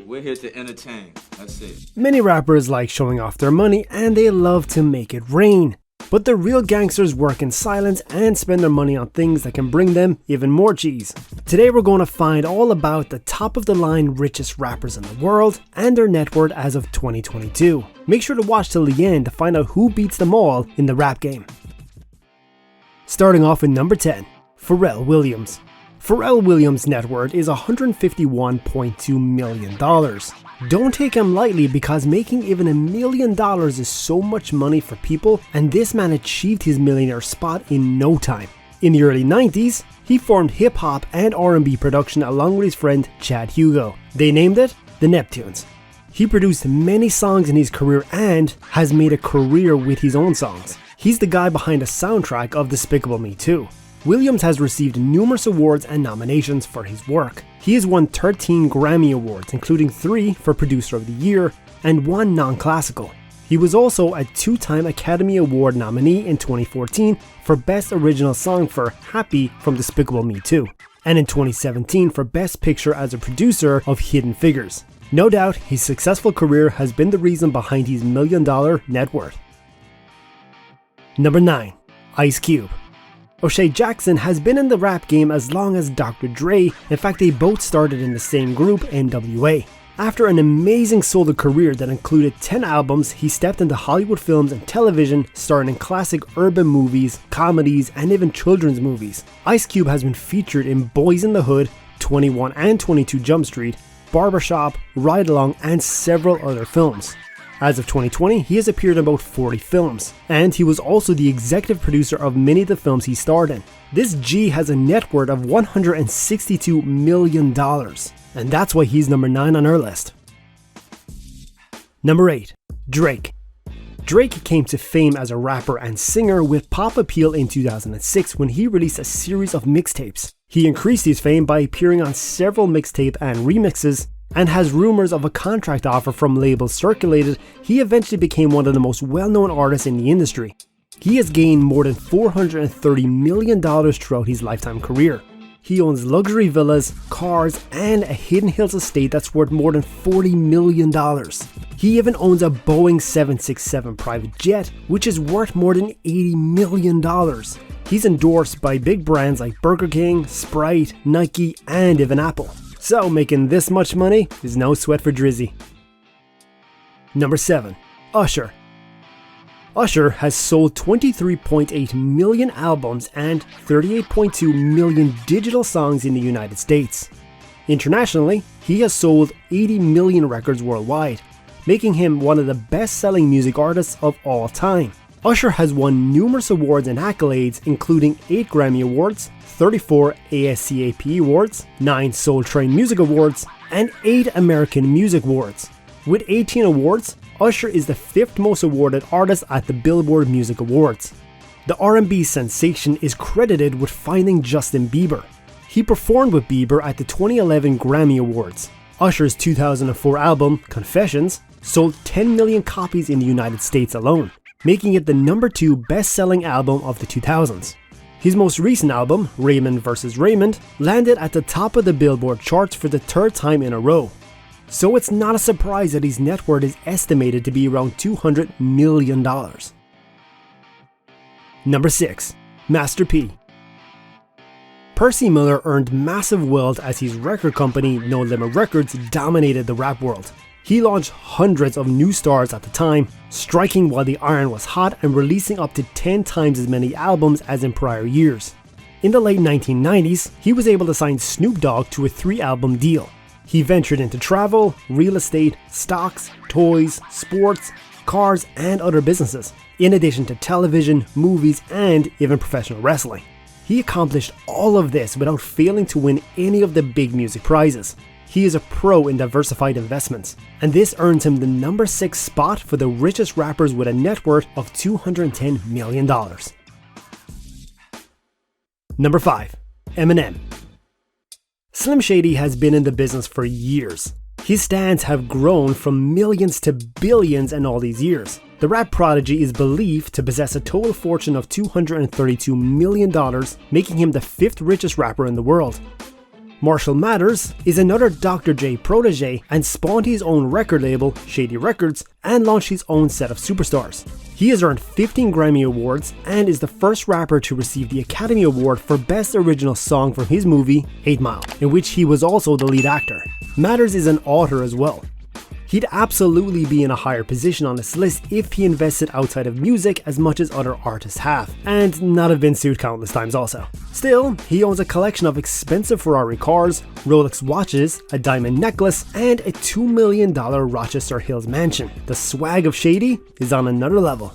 We're here to entertain. That's it. Many rappers like showing off their money and they love to make it rain. But the real gangsters work in silence and spend their money on things that can bring them even more cheese. Today we're going to find all about the top of the line richest rappers in the world and their net worth as of 2022. Make sure to watch till the end to find out who beats them all in the rap game. Starting off with number 10, Pharrel Williams. Pharrel Williams' net worth is $151.2 million. Don't take him lightly because making even $1 million is so much money for people, and this man achieved his millionaire spot in no time. In the early 90s, he formed hip-hop and R&B production along with his friend Chad Hugo. They named it the Neptunes. He produced many songs in his career and has made a career with his own songs. He's the guy behind the soundtrack of Despicable Me 2. Williams has received numerous awards and nominations for his work. He has won 13 Grammy Awards, including 3 for Producer of the Year and 1 non-classical. He was also a 2-time Academy Award nominee in 2014 for Best Original Song for Happy from Despicable Me 2, and in 2017 for Best Picture as a producer of Hidden Figures. No doubt, his successful career has been the reason behind his $1 million net worth. Number 9. Ice Cube. O'Shea Jackson has been in the rap game as long as Dr. Dre. In fact, they both started in the same group, NWA. After an amazing solo career that included 10 albums, he stepped into Hollywood films and television, starring in classic urban movies, comedies, and even children's movies. Ice Cube has been featured in Boys in the Hood, 21 and 22 Jump Street, Barbershop, Ride Along, and several other films. As of 2020, he has appeared in about 40 films, and he was also the executive producer of many of the films he starred in. This G has a net worth of $162 million, and that's why he's number 9 on our list. Number 8. Drake. Drake came to fame as a rapper and singer with pop appeal in 2006 when he released a series of mixtapes. He increased his fame by appearing on several mixtape and remixes, and has rumors of a contract offer from labels circulated. He eventually became one of the most well-known artists in the industry. He has gained more than $430 million throughout his lifetime career. He owns luxury villas, cars, and a Hidden Hills estate that's worth more than $40 million. He even owns a Boeing 767 private jet, which is worth more than $80 million. He's endorsed by big brands like Burger King, Sprite, Nike, and even Apple. So making this much money is no sweat for Drizzy. Number 7. Usher. Usher has sold 23.8 million albums and 38.2 million digital songs in the United States. Internationally, he has sold 80 million records worldwide, making him one of the best-selling music artists of all time. Usher has won numerous awards and accolades, including 8 Grammy Awards, 34 ASCAP Awards, 9 Soul Train Music Awards, and 8 American Music Awards. With 18 awards, Usher is the 5th most awarded artist at the Billboard Music Awards. The R&B sensation is credited with finding Justin Bieber. He performed with Bieber at the 2011 Grammy Awards. Usher's 2004 album, Confessions, sold 10 million copies in the United States alone, making it the number 2 best-selling album of the 2000s. His most recent album, Raymond vs. Raymond, landed at the top of the Billboard charts for the 3rd time in a row. So it's not a surprise that his net worth is estimated to be around $200 million. Number 6. Master P. Percy Miller earned massive wealth as his record company, No Limit Records, dominated the rap world. He launched hundreds of new stars at the time, striking while the iron was hot and releasing up to 10 times as many albums as in prior years. In the late 1990s, he was able to sign Snoop Dogg to a 3-album deal. He ventured into travel, real estate, stocks, toys, sports, cars, and other businesses, in addition to television, movies, and even professional wrestling. He accomplished all of this without failing to win any of the big music prizes. He is a pro in diversified investments, and this earns him the number 6 spot for the richest rappers with a net worth of $210 million. Number 5. Eminem. Slim Shady has been in the business for years. His stands have grown from millions to billions in all these years. The rap prodigy is believed to possess a total fortune of $232 million, making him the 5th richest rapper in the world. Marshall Mathers is another Dr. Dre protege and spawned his own record label, Shady Records, and launched his own set of superstars. He has earned 15 Grammy Awards and is the first rapper to receive the Academy Award for Best Original Song from his movie 8 Mile, in which he was also the lead actor. Mathers is an author as well. He'd absolutely be in a higher position on this list if he invested outside of music as much as other artists have, and not have been sued countless times also. Still, he owns a collection of expensive Ferrari cars, Rolex watches, a diamond necklace, and a $2 million Rochester Hills mansion. The swag of Shady is on another level.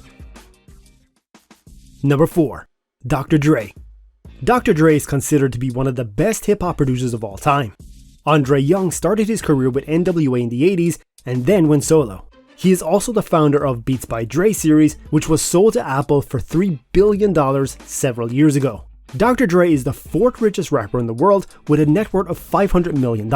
Number 4. Dr. Dre. Dr. Dre is considered to be one of the best hip-hop producers of all time. Andre Young started his career with NWA in the 80s and then went solo. He is also the founder of Beats by Dre series, which was sold to Apple for $3 billion several years ago. Dr. Dre is the 4th richest rapper in the world with a net worth of $500 million.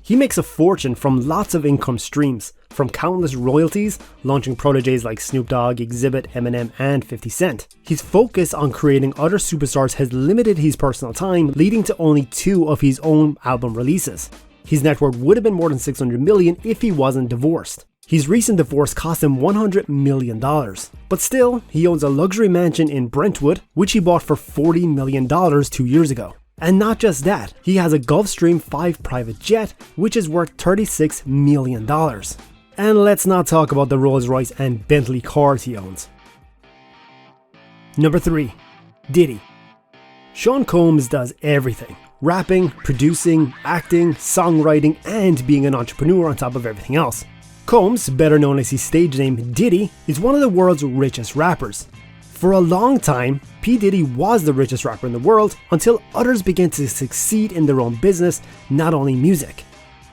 He makes a fortune from lots of income streams, from countless royalties, launching proteges like Snoop Dogg, Exhibit, Eminem, and 50 Cent. His focus on creating other superstars has limited his personal time, leading to only 2 of his own album releases. His net worth would have been more than $600 million if he wasn't divorced. His recent divorce cost him $100 million. But still, he owns a luxury mansion in Brentwood, which he bought for $40 million 2 years ago. And not just that, he has a Gulfstream 5 private jet, which is worth $36 million. And let's not talk about the Rolls-Royce and Bentley cars he owns. Number 3. Diddy. Sean Combs does everything. Rapping, producing, acting, songwriting, and being an entrepreneur on top of everything else. Combs, better known as his stage name Diddy, is one of the world's richest rappers. For a long time, P. Diddy was the richest rapper in the world until others began to succeed in their own business, not only music.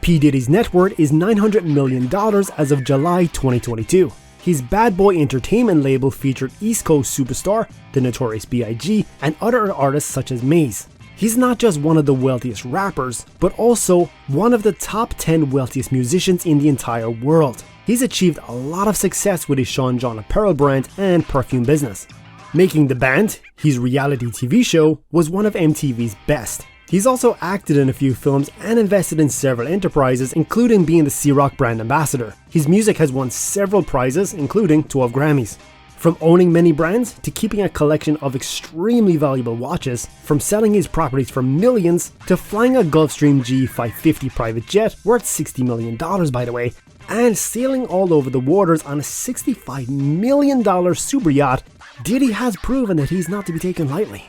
P. Diddy's net worth is $900 million as of July 2022. His Bad Boy Entertainment label featured East Coast superstar, the Notorious B.I.G., and other artists such as Maze. He's not just one of the wealthiest rappers, but also one of the top 10 wealthiest musicians in the entire world. He's achieved a lot of success with his Sean John apparel brand and perfume business. Making the Band, his reality TV show, was one of MTV's best. He's also acted in a few films and invested in several enterprises, including being the C-Rock brand ambassador. His music has won several prizes, including 12 Grammys. From owning many brands to keeping a collection of extremely valuable watches, from selling his properties for millions to flying a Gulfstream G550 private jet worth $60 million by the way, and sailing all over the waters on a $65 million super yacht, Diddy has proven that he's not to be taken lightly.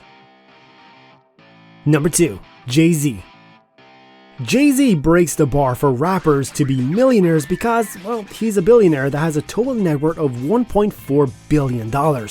Number 2. Jay-Z. Jay-Z breaks the bar for rappers to be millionaires because, well, he's a billionaire that has a total net worth of $1.4 billion.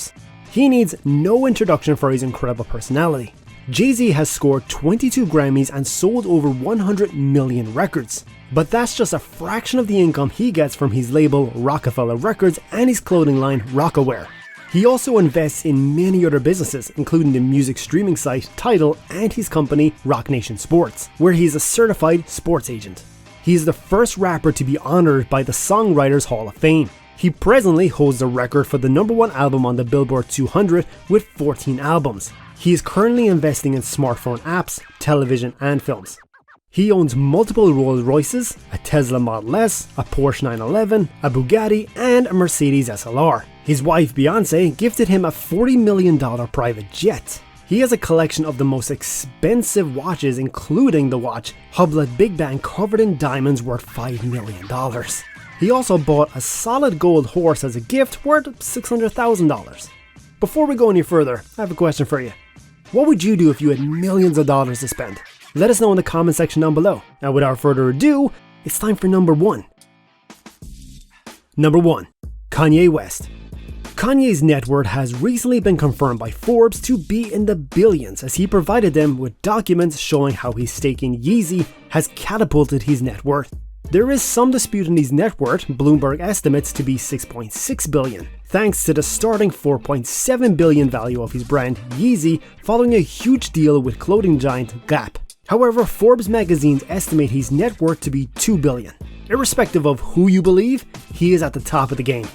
He needs no introduction for his incredible personality. Jay-Z has scored 22 Grammys and sold over 100 million records. But that's just a fraction of the income he gets from his label Rockefeller Records and his clothing line Rockaware. He also invests in many other businesses, including the music streaming site Tidal and his company Roc Nation Sports, where he is a certified sports agent. He is the first rapper to be honored by the Songwriters Hall of Fame. He presently holds the record for the #1 album on the Billboard 200 with 14 albums. He is currently investing in smartphone apps, television, and films. He owns multiple Rolls Royces, a Tesla Model S, a Porsche 911, a Bugatti, and a Mercedes SLR. His wife Beyonce gifted him a $40 million private jet. He has a collection of the most expensive watches, including the watch Hublot Big Bang covered in diamonds worth $5 million. He also bought a solid gold horse as a gift worth $600,000. Before we go any further, I have a question for you. What would you do if you had millions of dollars to spend? Let us know in the comment section down below. Now without further ado, it's time for number 1. Number 1. Kanye West. Kanye's net worth has recently been confirmed by Forbes to be in the billions as he provided them with documents showing how his stake in Yeezy has catapulted his net worth. There is some dispute in his net worth. Bloomberg estimates to be $6.6 billion, thanks to the starting $4.7 billion value of his brand Yeezy following a huge deal with clothing giant Gap. However, Forbes magazines estimate his net worth to be $2 billion. Irrespective of who you believe, he is at the top of the game.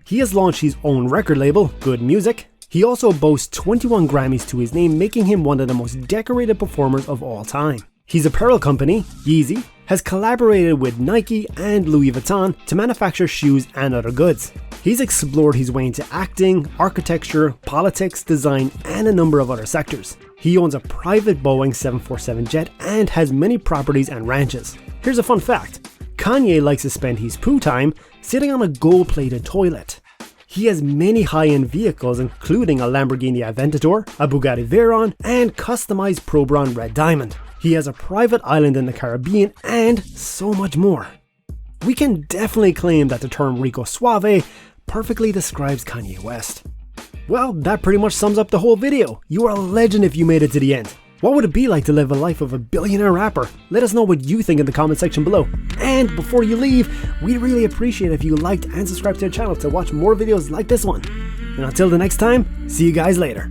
He has launched his own record label, Good Music. He also boasts 21 Grammys to his name, making him one of the most decorated performers of all time. His apparel company, Yeezy, has collaborated with Nike and Louis Vuitton to manufacture shoes and other goods. He's explored his way into acting, architecture, politics, design, and a number of other sectors. He owns a private Boeing 747 jet and has many properties and ranches. Here's a fun fact. Kanye likes to spend his poo time sitting on a gold-plated toilet. He has many high-end vehicles including a Lamborghini Aventador, a Bugatti Veyron, and customized Probron Red Diamond. He has a private island in the Caribbean and so much more. We can definitely claim that the term Rico Suave perfectly describes Kanye West. Well, that pretty much sums up the whole video. You are a legend if you made it to the end. What would it be like to live a life of a billionaire rapper? Let us know what you think in the comment section below. And before you leave, we'd really appreciate if you liked and subscribed to the channel to watch more videos like this one. And until the next time, see you guys later.